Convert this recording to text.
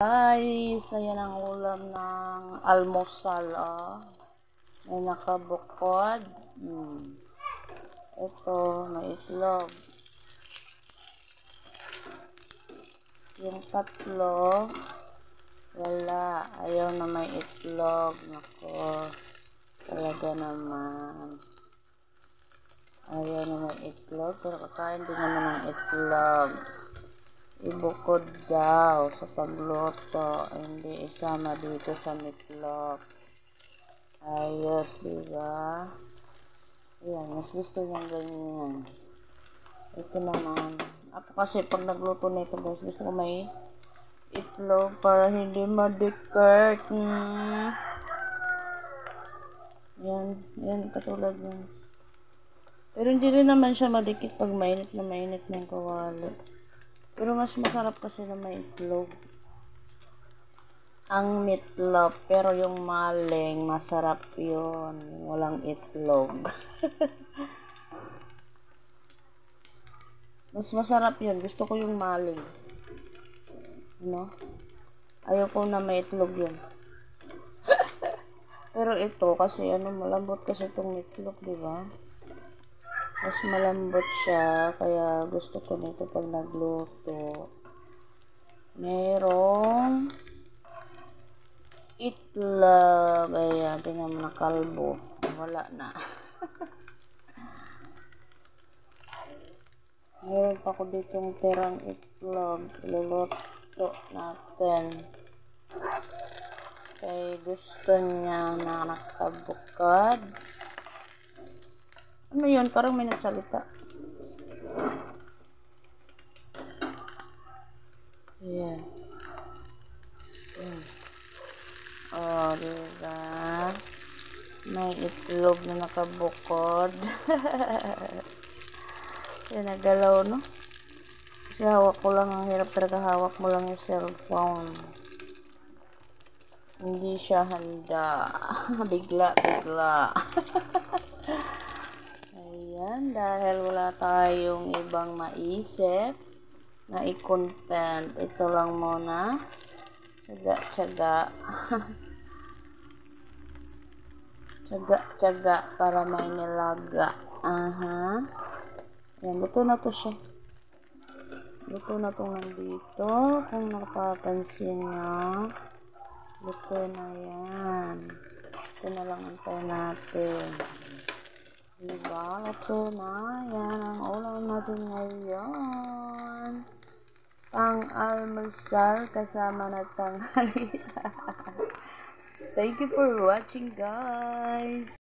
Guys, ayan ang ulam ng almusal, may nakabukod. Ito, may itlog. Yung tatlo, wala. Ayaw na may itlog. Nako, talaga naman. Ayaw na may itlog, pero kakain din naman ng itlog. Ibukod daw sa pagluto, hindi isama dito sa meatloaf. Ayos, diba? Ayan, mas gusto niyang ganyan. Ito naman. Ako kasi pag nagluto na ito guys, gusto ko may itlog para hindi madikit. Yan, katulad yan. Pero hindi rin naman siya madikit pag mainit na mainit ng kawali. Pero mas masarap kasi na may itlog. Ang meatloaf, pero yung maling, masarap yun. Walang itlog. Mas masarap yun. Gusto ko yung maling. No? Ayoko na may itlog yun. Pero ito, kasi malambot kasi itong meatloaf, diba? Mas malambot siya, kaya gusto ko nito pag nagluto. Merong itlog. Ayan, tingnan mo na kalbo. Wala na. Meron pa ko ditong tirang itlog. Iluluto natin. Kaya gusto niya na nakabukod. Ano yun? Parang may nagsalita. Ayan. Oh, diba? May itlog na nakabukod. Yan, nagalaw, no? Kasi hawak ko lang. Ang hirap talaga hawak mo lang yung cellphone. Hindi siya handa. Bigla. Ayan, dahil wala tayong ibang maisip na i-content. Ito lang muna. Tsaga. Tsaga para may nilaga. Yan, luto na to siya. Luto na to nandito. Kung napapansin nyo, luto na yan. Ito na lang antay natin. Diba? Luto na yan. Ang ulam natin ngayon. Pang-almusal kasama na tanghali. Thank you for watching, guys.